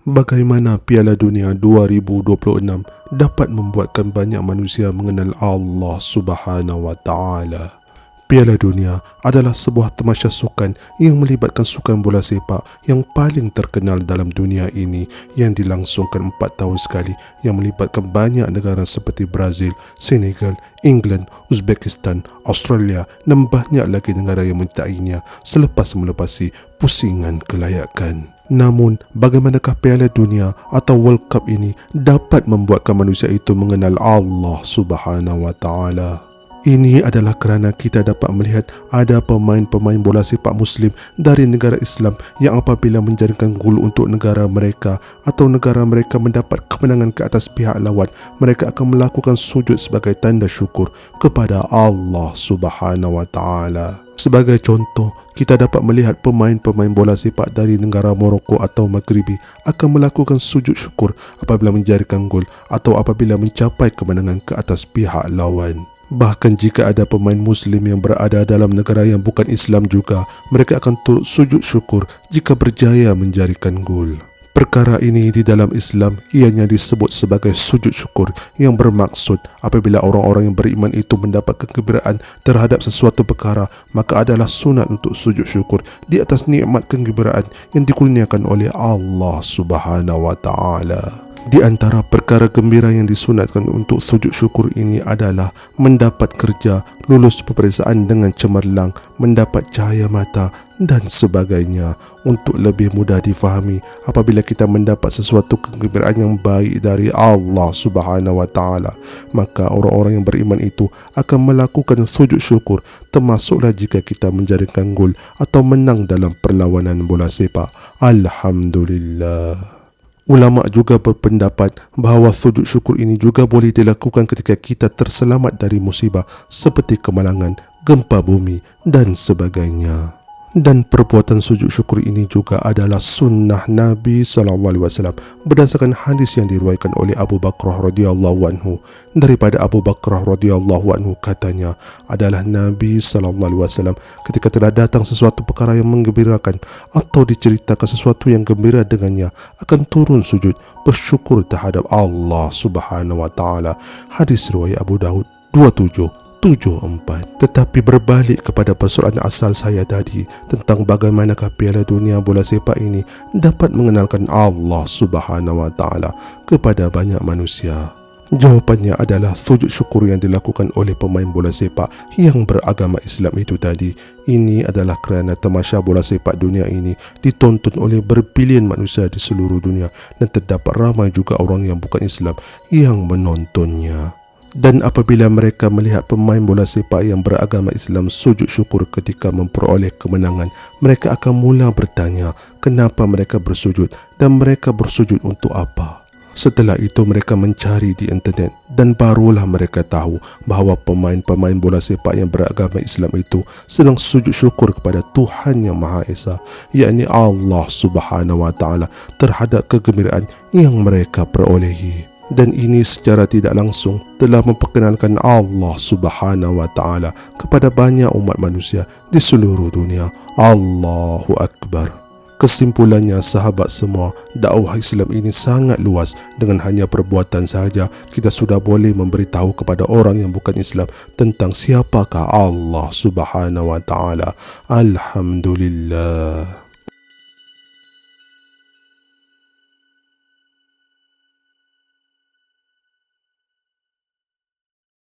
Bagaimana Piala Dunia 2026 dapat membuatkan banyak manusia mengenal Allah Subhanahu wa Ta'ala? Piala Dunia adalah sebuah tamasya sukan yang melibatkan sukan bola sepak yang paling terkenal dalam dunia ini, yang dilangsungkan 4 tahun sekali, yang melibatkan banyak negara seperti Brazil, Senegal, England, Uzbekistan, Australia dan banyak lagi negara yang menyertainya selepas melepasi pusingan kelayakan. Namun, bagaimanakah Piala Dunia atau World Cup ini dapat membuatkan manusia itu mengenal Allah Subhanahu wa Ta'ala? Ini adalah kerana kita dapat melihat ada pemain-pemain bola sepak Muslim dari negara Islam yang apabila menjaringkan gol untuk negara mereka atau negara mereka mendapat kemenangan ke atas pihak lawan, mereka akan melakukan sujud sebagai tanda syukur kepada Allah Subhanahu wa Ta'ala. Sebagai contoh, kita dapat melihat pemain-pemain bola sepak dari negara Morocco atau Maghribi akan melakukan sujud syukur apabila menjaringkan gol atau apabila mencapai kemenangan ke atas pihak lawan. Bahkan jika ada pemain Muslim yang berada dalam negara yang bukan Islam juga, mereka akan turut sujud syukur jika berjaya menjaringkan gol. Perkara ini di dalam Islam ianya disebut sebagai sujud syukur, yang bermaksud apabila orang-orang yang beriman itu mendapat kegembiraan terhadap sesuatu perkara, maka adalah sunat untuk sujud syukur di atas nikmat kegembiraan yang dikurniakan oleh Allah Subhanahu wa Ta'ala. Di antara perkara gembira yang disunatkan untuk sujud syukur ini adalah mendapat kerja, lulus peperiksaan dengan cemerlang, mendapat cahaya mata dan sebagainya. Untuk lebih mudah difahami, apabila kita mendapat sesuatu kegembiraan yang baik dari Allah Subhanahu wa Ta'ala, maka orang-orang yang beriman itu akan melakukan sujud syukur, termasuklah jika kita menjaringkan gol atau menang dalam perlawanan bola sepak. Alhamdulillah. Ulama juga berpendapat bahawa sujud syukur ini juga boleh dilakukan ketika kita terselamat dari musibah seperti kemalangan, gempa bumi dan sebagainya. Dan perbuatan sujud syukur ini juga adalah sunnah Nabi SAW berdasarkan hadis yang diriwayatkan oleh Abu Bakrah radhiyallahu anhu. Daripada Abu Bakrah radhiyallahu anhu, katanya adalah Nabi SAW ketika telah datang sesuatu perkara yang menggembirakan atau diceritakan sesuatu yang gembira dengannya, akan turun sujud bersyukur terhadap Allah Subhanahu wa Ta'ala. Hadis riwayat Abu Daud 2774. Tetapi berbalik kepada persoalan asal saya tadi tentang bagaimanakah Piala Dunia bola sepak ini dapat mengenalkan Allah Subhanahu wa Ta'ala kepada banyak manusia. Jawapannya adalah sujud syukur yang dilakukan oleh pemain bola sepak yang beragama Islam itu tadi. Ini adalah kerana tamasya bola sepak dunia ini ditonton oleh berbilion manusia di seluruh dunia dan terdapat ramai juga orang yang bukan Islam yang menontonnya. Dan apabila mereka melihat pemain bola sepak yang beragama Islam sujud syukur ketika memperoleh kemenangan, mereka akan mula bertanya kenapa mereka bersujud dan mereka bersujud untuk apa. Setelah itu mereka mencari di internet dan barulah mereka tahu bahawa pemain-pemain bola sepak yang beragama Islam itu sedang sujud syukur kepada Tuhan Yang Maha Esa, yakni Allah Subhanahu wa Ta'ala, terhadap kegembiraan yang mereka perolehi. Dan ini secara tidak langsung telah memperkenalkan Allah Subhanahu wa Ta'ala kepada banyak umat manusia di seluruh dunia. Allahu Akbar. Kesimpulannya sahabat semua, dakwah Islam ini sangat luas. Dengan hanya perbuatan sahaja, kita sudah boleh memberitahu kepada orang yang bukan Islam tentang siapakah Allah Subhanahu wa Ta'ala. Alhamdulillah.